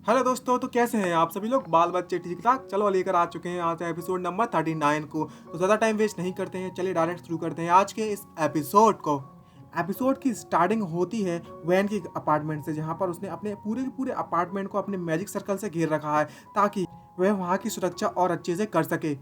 Hello दोस्तों, तो कैसे हैं आप सभी लोग? बाल बच्चे ठीक ठाक? चलो लेकर आ चुके हैं आज एपिसोड नंबर 39 को। तो ज़्यादा टाइम वेस्ट नहीं करते हैं, चलिए डायरेक्ट शुरू करते हैं आज के इस एपिसोड को। एपिसोड की स्टार्टिंग होती है वैन के अपार्टमेंट से, जहाँ पर उसने अपने पूरे के पूरे अपार्टमेंट को अपने मैजिक सर्कल से घेर रखा है ताकि वह वहाँ की सुरक्षा और अच्छे से कर सके।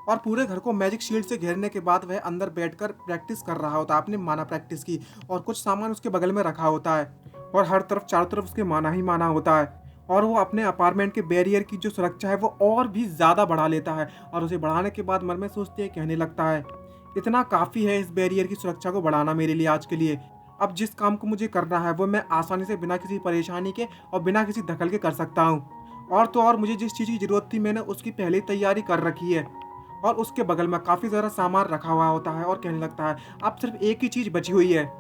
और पूरे घर को मैजिक शील्ड से घेरने के बाद वह अंदर बैठकर प्रैक्टिस कर रहा होता है, अपने माना प्रैक्टिस की। और कुछ सामान उसके बगल में रखा होता है और हर तरफ चारों तरफ उसके माना ही माना होता है। और वो अपने अपार्टमेंट के बैरियर की जो सुरक्षा है वो और भी ज़्यादा बढ़ा लेता है। और उसे बढ़ाने के बाद मन में सोचते हैं, कहने लगता है, इतना काफ़ी है इस बैरियर की सुरक्षा को बढ़ाना मेरे लिए आज के लिए। अब जिस काम को मुझे करना है वो मैं आसानी से बिना किसी परेशानी के और बिना किसी दखल के कर सकता हूँ। और तो और मुझे जिस चीज़ की ज़रूरत थी मैंने उसकी पहले ही तैयारी कर रखी है। और उसके बगल में काफ़ी सारा सामान रखा हुआ होता है और कहने लगता है, अब सिर्फ एक ही चीज़ बची हुई है,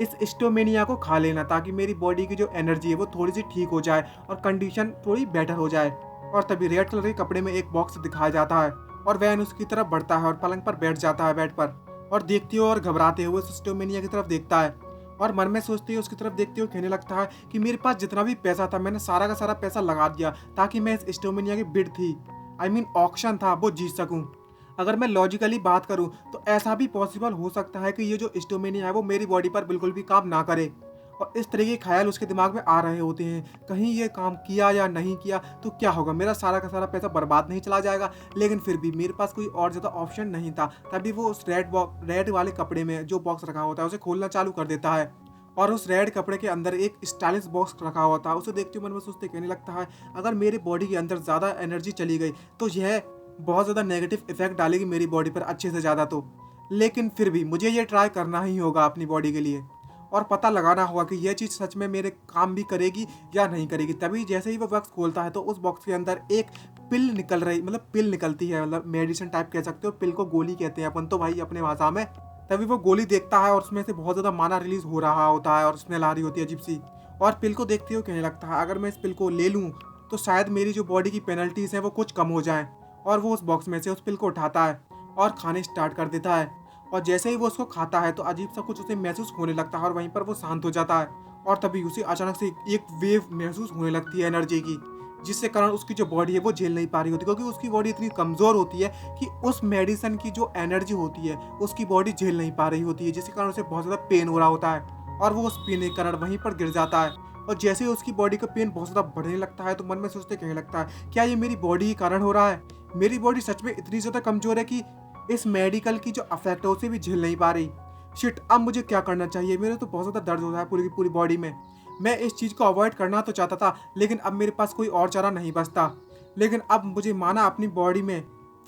इस स्टोमेनिया को खा लेना, ताकि मेरी बॉडी की जो एनर्जी है वो थोड़ी सी ठीक हो जाए और कंडीशन थोड़ी बेटर हो जाए। और तभी रेड कलर के कपड़े में एक बॉक्स दिखाया जाता है और वैन उसकी तरफ बढ़ता है और पलंग पर बैठ जाता है बेड पर। और देखते हुए और घबराते हुए उस स्टोमेनिया की तरफ देखता है और मन में सोचते हुए उसकी तरफ देखते हुए कहने लगता है कि मेरे पास जितना भी पैसा था मैंने सारा का सारा पैसा लगा दिया ताकि मैं इस स्टोमेनिया की बिड थी, आई मीन ऑक्शन था, वो जीत सकूं। अगर मैं लॉजिकली बात करूं तो ऐसा भी पॉसिबल हो सकता है कि ये जो स्टोमेनिया है वो मेरी बॉडी पर बिल्कुल भी काम ना करे। और इस तरह के ख्याल उसके दिमाग में आ रहे होते हैं, कहीं ये काम किया या नहीं किया तो क्या होगा, मेरा सारा का सारा पैसा बर्बाद नहीं चला जाएगा। लेकिन फिर भी मेरे पास कोई और ज़्यादा ऑप्शन नहीं था। तभी वो उस रेड वाले कपड़े में जो बॉक्स रखा होता है उसे खोलना चालू कर देता है। और उस रेड कपड़े के अंदर एक स्टाइलिश बॉक्स रखा होता है। उसे देखते हुए मन में सोचते कहने लगता है, अगर मेरी बॉडी के अंदर ज़्यादा एनर्जी चली गई तो यह बहुत ज़्यादा नेगेटिव इफेक्ट डालेगी मेरी बॉडी पर अच्छे से ज़्यादा। तो लेकिन फिर भी मुझे ये ट्राई करना ही होगा अपनी बॉडी के लिए और पता लगाना होगा कि यह चीज़ सच में मेरे काम भी करेगी या नहीं करेगी। तभी जैसे ही वो बॉक्स खोलता है तो उस बॉक्स के अंदर एक पिल निकल रही, मतलब पिल निकलती है, मतलब मेडिसिन टाइप कह सकते हो, पिल को गोली कहते हैं अपन तो भाई अपने भाषा में। तभी वो गोली देखता है और उसमें से बहुत ज़्यादा माना रिलीज हो रहा होता है और स्मेल आ रही होती है अजीब सी। और पिल को देखते हुए कहने लगता है, अगर मैं इस पिल को ले लूँ तो शायद मेरी जो बॉडी की पेनल्टीज़ हैं वो कुछ कम हो जाएँ। और वो उस बॉक्स में से उस पिल को उठाता है और खाने स्टार्ट कर देता है। और जैसे ही वो उसको खाता है तो अजीब सा कुछ उसे महसूस होने लगता है और वहीं पर वो शांत हो जाता है। और तभी उसे अचानक से एक वेव महसूस होने लगती है एनर्जी की, जिससे कारण उसकी जो बॉडी है वो झेल नहीं पा रही होती, क्योंकि उसकी बॉडी इतनी कमज़ोर होती है कि उस मेडिसिन की जो एनर्जी होती है उसकी बॉडी झेल नहीं पा रही होती है, जिसके कारण उसे बहुत ज़्यादा पेन हो रहा होता है। और वो उस पेन के कारण वहीं पर गिर जाता है। और जैसे ही उसकी बॉडी का पेन बहुत ज़्यादा बढ़ने लगता है तो मन में सोचते कहने लगता है, क्या ये मेरी बॉडी के कारण हो रहा है? मेरी बॉडी सच में इतनी ज़्यादा कमज़ोर है कि इस मेडिकल की जो अफेक्ट है उसे भी झेल नहीं पा रही। शिट, अब मुझे क्या करना चाहिए? मेरे तो बहुत ज़्यादा दर्द हो रहा है पूरी की पूरी बॉडी में। मैं इस चीज़ को अवॉइड करना तो चाहता था लेकिन अब मेरे पास कोई और चारा नहीं बचता। लेकिन अब मुझे माना अपनी बॉडी में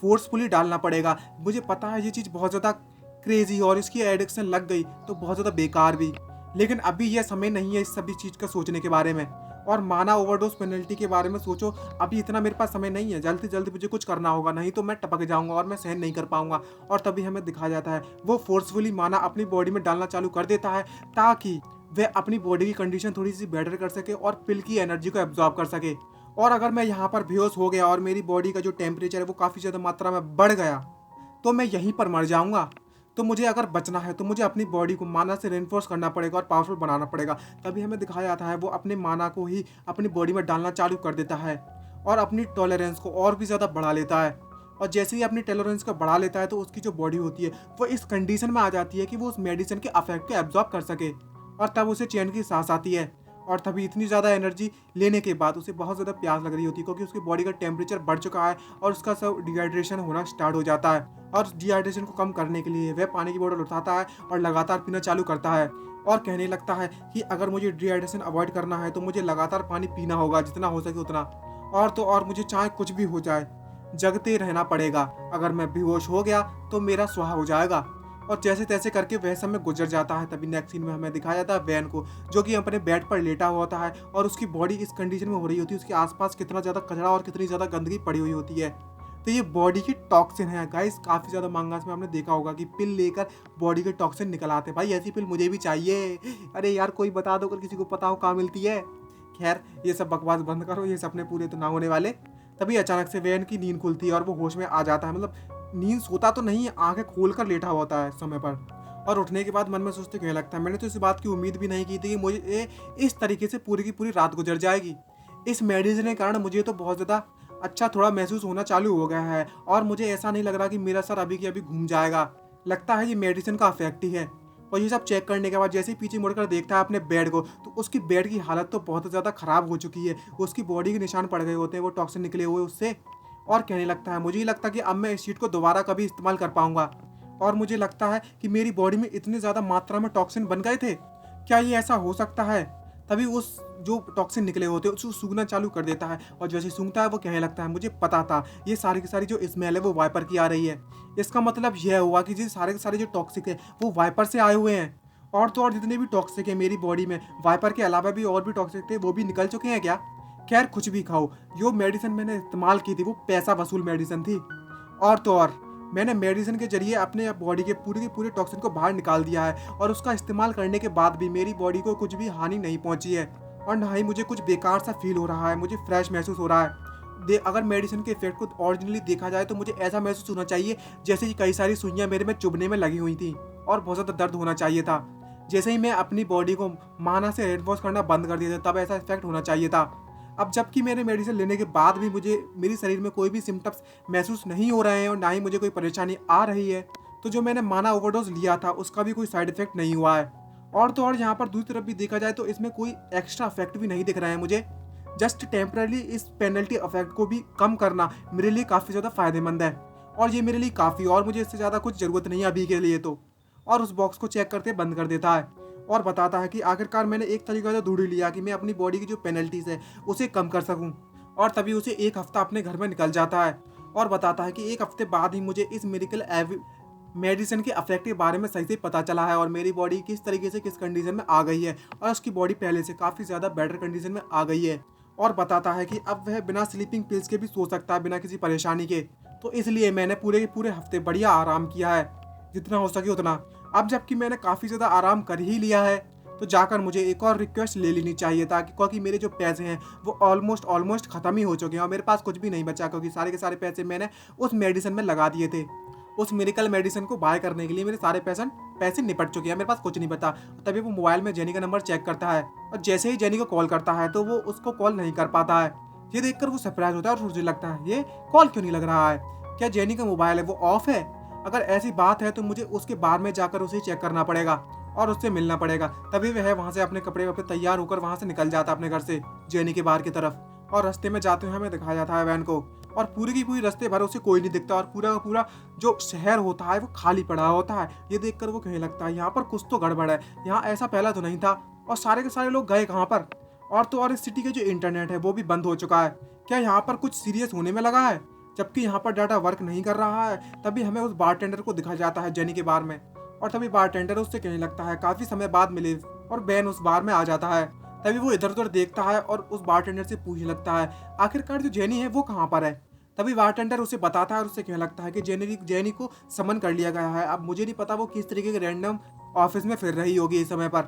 फोर्सफुली डालना पड़ेगा। मुझे पता है ये चीज़ बहुत ज़्यादा क्रेजी और इसकी एडिक्शन लग गई तो बहुत ज़्यादा बेकार भी। लेकिन अभी यह समय नहीं है इस सभी चीज़ का सोचने के बारे में। और माना ओवरडोज पेनल्टी के बारे में सोचो, अभी इतना मेरे पास समय नहीं है, जल्दी जल्दी मुझे कुछ करना होगा, नहीं तो मैं टपक जाऊंगा और मैं सहन नहीं कर पाऊंगा। और तभी हमें दिखाया जाता है वो फोर्सफुली माना अपनी बॉडी में डालना चालू कर देता है ताकि वह अपनी बॉडी की कंडीशन थोड़ी सी बेटर कर सके और पिल की एनर्जी को एब्जॉर्ब कर सके। और अगर मैं यहाँ पर बेहोश हो गया और मेरी बॉडी का जो टेम्परेचर है वो काफ़ी ज़्यादा मात्रा में बढ़ गया तो मैं यहीं पर मर जाऊंगा। तो मुझे अगर बचना है तो मुझे अपनी बॉडी को माना से रेनफोर्स करना पड़ेगा और पावरफुल बनाना पड़ेगा। तभी हमें दिखाया जाता है वो अपने माना को ही अपनी बॉडी में डालना चालू कर देता है और अपनी टॉलरेंस को और भी ज़्यादा बढ़ा लेता है। और जैसे ही अपनी टॉलरेंस को बढ़ा लेता है तो उसकी जो बॉडी होती है वो इस कंडीशन में आ जाती है कि वो उस मेडिसिन के अफेक्ट को एब्जॉर्ब कर सके। और तब उसे चैन की सांस आती है। और तभी इतनी ज़्यादा एनर्जी लेने के बाद उसे बहुत ज़्यादा प्यास लग रही होती है, क्योंकि उसकी बॉडी का टेम्परेचर बढ़ चुका है और उसका सब डिहाइड्रेशन होना स्टार्ट हो जाता है। और डिहाइड्रेशन को कम करने के लिए वह पानी की बोतल उठाता है और लगातार पीना चालू करता है। और कहने लगता है कि अगर मुझे डिहाइड्रेशन अवॉइड करना है तो मुझे लगातार पानी पीना होगा, जितना हो सके उतना। और तो और मुझे चाहे कुछ भी हो जाए जगते रहना पड़ेगा। अगर मैं बेहोश हो गया तो मेरा स्वाहा हो जाएगा। और जैसे तैसे करके वह समय गुजर जाता है। तभी नेक्स्ट सीन में हमें दिखाया जाता है वैन को, जो कि अपने बेड पर लेटा हुआ होता है और उसकी बॉडी इस कंडीशन में हो रही होती है, उसके आसपास कितना ज़्यादा कचरा और कितनी ज़्यादा गंदगी पड़ी हुई होती है। तो ये बॉडी की टॉक्सिन है गाइस। काफ़ी ज़्यादा मांगास में हमने देखा होगा कि पिल लेकर बॉडी के टॉक्सिन निकल आते हैं। भाई ऐसी पिल मुझे भी चाहिए। अरे यार कोई बता दो, अगर किसी को पता हो कहाँ मिलती है। खैर ये सब बकवास बंद करो, ये सपने पूरे तो ना होने वाले। तभी अचानक से वैन की नींद खुलती है और वो होश में आ जाता है, मतलब नींद सोता तो नहीं, आंखें खोल कर लेटा होता है समय पर। और उठने के बाद मन में सोचते कहने लगता है, मैंने तो इस बात की उम्मीद भी नहीं की थी कि मुझे इस तरीके से पूरी की पूरी रात गुजर जाएगी। इस मेडिसिन के कारण मुझे तो बहुत ज़्यादा अच्छा थोड़ा महसूस होना चालू हो गया है और मुझे ऐसा नहीं लग रहा कि मेरा सर अभी के अभी घूम जाएगा। लगता है ये मेडिसिन का इफेक्ट ही है। और ये सब चेक करने के बाद जैसे ही पीछे मुड़कर देखता है अपने बेड को, तो उसकी बेड की हालत तो बहुत ज़्यादा ख़राब हो चुकी है। उसकी बॉडी के निशान पड़ गए होते हैं, वो टॉक्सिन निकले हुए उससे। और कहने लगता है मुझे ही लगता है कि अब मैं इस शीट को दोबारा कभी इस्तेमाल कर पाऊंगा। और मुझे लगता है कि मेरी बॉडी में इतनी ज़्यादा मात्रा में टॉक्सिन बन गए थे, क्या ये ऐसा हो सकता है? तभी उस जो टॉक्सिन निकले होते हैं उसको सूंघना चालू कर देता है और जैसे सूंघता है वो कहने लगता है मुझे पता था ये सारी की सारी जो स्मेल है वो वाइपर की आ रही है। इसका मतलब यह हुआ कि ये सारे के सारे जो टॉक्सिक है वो वाइपर से आए हुए हैं। और तो और जितने भी टॉक्सिक है मेरी बॉडी में, वाइपर के अलावा भी और भी टॉक्सिक थे, वो भी निकल चुके हैं क्या? खैर कुछ भी खाओ, जो मेडिसिन मैंने इस्तेमाल की थी वो पैसा वसूल मेडिसिन थी। और तो और मैंने मेडिसिन के जरिए अपने बॉडी के पूरे टॉक्सिन को बाहर निकाल दिया है और उसका इस्तेमाल करने के बाद भी मेरी बॉडी को कुछ भी हानि नहीं पहुंची है और ना ही मुझे कुछ बेकार सा फील हो रहा है। मुझे फ्रेश महसूस हो रहा है। अगर मेडिसिन के इफेक्ट को ओरिजिनली देखा जाए तो मुझे ऐसा महसूस होना चाहिए जैसे कि कई सारी सुइयां मेरे में चुभने में लगी हुई थी और बहुत ज़्यादा दर्द होना चाहिए था। जैसे ही मैं अपनी बॉडी को माना से हेड वॉश करना बंद कर दिया था तब ऐसा इफेक्ट होना चाहिए था। अब जबकि मेरे मेडिसिन लेने के बाद भी मुझे मेरे शरीर में कोई भी सिम्टम्स महसूस नहीं हो रहे हैं और ना ही मुझे कोई परेशानी आ रही है, तो जो मैंने माना ओवरडोज लिया था उसका भी कोई साइड इफेक्ट नहीं हुआ है। और तो और यहाँ पर दूसरी तरफ भी देखा जाए तो इसमें कोई एक्स्ट्रा इफेक्ट भी नहीं दिख रहा है मुझे। जस्ट टेम्पररी इस पेनल्टी इफेक्ट को भी कम करना मेरे लिए काफ़ी ज़्यादा फायदेमंद है और ये मेरे लिए काफ़ी, और मुझे इससे ज़्यादा कुछ ज़रूरत नहीं है अभी के लिए तो। और उस बॉक्स को चेक करते बंद कर देता है और बताता है कि आखिरकार मैंने एक तरीका तो ढूंढ लिया कि मैं अपनी बॉडी की जो पेनल्टीज है उसे कम कर सकूं। और तभी उसे एक हफ्ता अपने घर में निकल जाता है और बताता है कि एक हफ्ते बाद ही मुझे इस मेडिसिन के इफेक्ट के बारे में सही से पता चला है और मेरी बॉडी किस तरीके से किस कंडीशन में आ गई है और उसकी बॉडी पहले से काफ़ी ज़्यादा बेटर कंडीशन में आ गई है। और बताता है कि अब वह बिना स्लीपिंग पिल्स के भी सो सकता है बिना किसी परेशानी के। तो इसलिए मैंने पूरे के पूरे हफ्ते बढ़िया आराम किया है, जितना हो सके उतना। अब जबकि मैंने काफ़ी ज़्यादा आराम कर ही लिया है तो जाकर मुझे एक और रिक्वेस्ट ले लेनी चाहिए था, क्योंकि मेरे जो पैसे हैं वो ऑलमोस्ट ख़त्म ही हो चुके हैं और मेरे पास कुछ भी नहीं बचा, क्योंकि सारे के सारे पैसे मैंने उस मेडिसिन में लगा दिए थे। उस मेडिकल मेडिसिन को बाय करने के लिए मेरे सारे पैसे निपट चुके हैं, मेरे पास कुछ नहीं बता। तभी वो मोबाइल में जेनी का नंबर चेक करता है और जैसे ही जेनी को कॉल करता है तो वो उसको कॉल नहीं कर पाता है। ये देखकर वो सरप्राइज होता है और मुझे लगता है ये कॉल क्यों नहीं लग रहा है, क्या जेनी का मोबाइल है वो ऑफ है? अगर ऐसी बात है तो मुझे उसके बार में जाकर उसे चेक करना पड़ेगा और उससे मिलना पड़ेगा। तभी वह वहाँ से अपने कपड़े वपड़े तैयार होकर वहाँ से निकल जाता अपने घर से जेनी के बार की तरफ। और रास्ते में जाते हुए हमें दिखाया जाता है वैन को और पूरी की पूरी रास्ते भर उसे कोई नहीं दिखता और पूरा का पूरा जो शहर होता है वो खाली पड़ा होता है। ये देखकर वो कहने लगता है यहाँ पर कुछ तो गड़बड़ है, यहाँ ऐसा पहला तो नहीं था और सारे के सारे लोग गए कहाँ पर? और तो और इस सिटी का जो इंटरनेट है वो भी बंद हो चुका है, क्या यहाँ पर कुछ सीरियस होने में लगा है? जबकि यहाँ पर डाटा वर्क नहीं कर रहा है। तभी हमें उस बारटेंडर को दिखाया जाता है जेनी के बार में और तभी बारटेंडर उससे कहने लगता है काफ़ी समय बाद मिले और बैन उस बार में आ जाता है। तभी वो इधर उधर देखता है और उस बारटेंडर से पूछने लगता है आखिरकार जो जेनी है वो कहाँ पर है। तभी बारटेंडर उसे बताता है और उससे कहने लगता है कि जेनी को समन कर लिया गया है। अब मुझे नहीं पता वो किस तरीके के रैंडम ऑफिस में फिर रही होगी इस समय पर।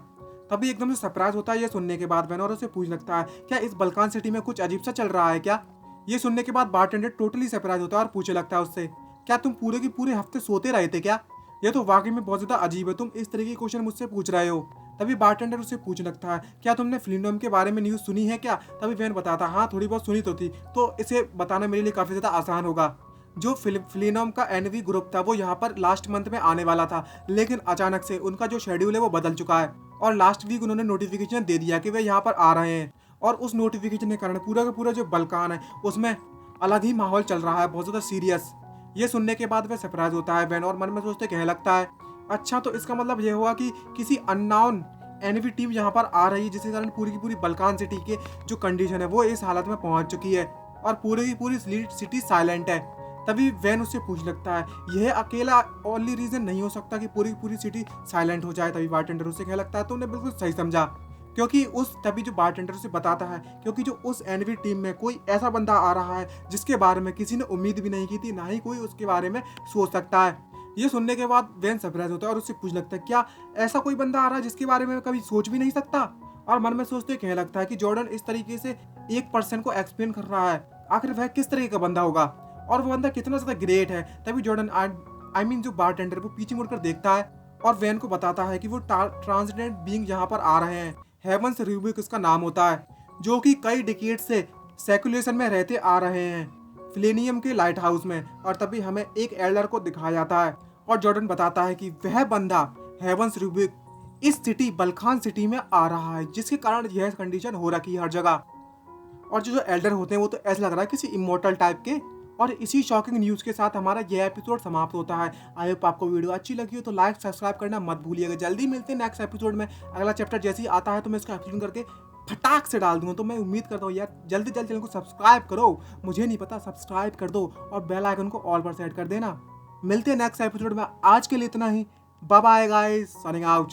तभी एकदम से सरप्राइज होता है ये सुनने के बाद बैन और उसे पूछने लगता है क्या इस बल्कान सिटी में कुछ अजीब सा चल रहा है क्या? ये सुनने के बाद बारटेंडर टोटली सरप्राइज होता है और पूछने लगता है उससे क्या तुम पूरे के पूरे हफ्ते सोते रहे थे क्या? ये तो वाकई में बहुत ज़्यादा अजीब है, तुम इस तरह के क्वेश्चन मुझसे पूछ रहे हो। तभी बारटेंडर उससे पूछने लगता है क्या तुमने फ्लिनोम के बारे में न्यूज़ सुनी है क्या? तभी वैन बताता हाँ थोड़ी बहुत सुनी तो थी, तो इसे बताना मेरे लिए काफ़ी ज़्यादा आसान होगा। जो फ्लिनोम का एनवी ग्रुप था वो यहाँ पर लास्ट मंथ में आने वाला था, लेकिन अचानक से उनका जो शेड्यूल है वो बदल चुका है और लास्ट वीक उन्होंने नोटिफिकेशन दे दिया कि वे यहाँ पर आ रहे हैं। और उस नोटिफिकेशन के कारण पूरा का पूरा जो बल्कान है उसमें अलग ही माहौल चल रहा है, बहुत ज़्यादा सीरियस। ये सुनने के बाद वह सरप्राइज होता है वैन और मन में सोचते कहने लगता है अच्छा तो इसका मतलब ये हुआ कि किसी अननोन एनवी टीम यहाँ पर आ रही है, जिसके कारण पूरी की पूरी बल्कान सिटी के जो कंडीशन है वो इस हालत में पहुंच चुकी है और पूरी की पूरी सिटी साइलेंट है। तभी वैन उससे पूछ लगता है यह अकेला ओनली रीजन नहीं हो सकता कि पूरी की पूरी सिटी साइलेंट हो जाए। तभी बारटेंडर उससे कहने लगता है तुमने बिल्कुल सही समझा, क्योंकि तभी जो बारटेंडर से बताता है क्योंकि जो उस एनवी टीम में कोई ऐसा बंदा आ रहा है जिसके बारे में किसी ने उम्मीद भी नहीं की थी, ना ही कोई उसके बारे में सोच सकता है। ये सुनने के बाद वैन सरप्राइज होता है और उससे पूछ लगता है क्या ऐसा कोई बंदा आ रहा है जिसके बारे में कभी सोच भी नहीं सकता? और मन में सोचते कहने लगता है कि जॉर्डन इस तरीके से एक पर्सन को एक्सप्लेन कर रहा है, आखिर वह किस तरीके का बंदा होगा और वो बंदा कितना ज़्यादा ग्रेट है। तभी जॉर्डन जो बारटेंडर वो पीछे मुड़कर देखता है और वैन को बताता है कि वो ट्रांसजेंडर बीइंग यहाँ पर आ रहे हैं, हेवंस रूबिक उसका नाम होता है। जो कि कई डिकेड से सर्कुलेशन में रहते आ रहे हैं फ्लेनियम के लाइट हाउस में। और तभी हमें एक एल्डर को दिखाया जाता है और जॉर्डन बताता है कि वह बंदा हेवंस रूबिक इस सिटी बल्खान सिटी में आ रहा है, जिसके कारण यह कंडीशन हो रखी है हर जगह। और जो एल्डर होते हैं वो तो ऐसा लग रहा है किसी इमोर्टल टाइप के। और इसी शॉकिंग न्यूज़ के साथ हमारा यह एपिसोड समाप्त होता है। आई होप आपको वीडियो अच्छी लगी हो तो लाइक सब्सक्राइब करना मत भूलिएगा। जल्दी मिलते हैं नेक्स्ट एपिसोड में। अगला चैप्टर जैसे ही आता है तो मैं इसका एक्सप्लेन करके फटाक से डाल दूंगा। तो मैं उम्मीद करता हूँ यार जल्दी जल्दी चैनल को सब्सक्राइब करो, मुझे नहीं पता, सब्सक्राइब कर दो और बेल आइकन को ऑल पर सेट कर देना। मिलते हैं नेक्स्ट एपिसोड में। आज के लिए इतना ही। Bye bye guys, signing out.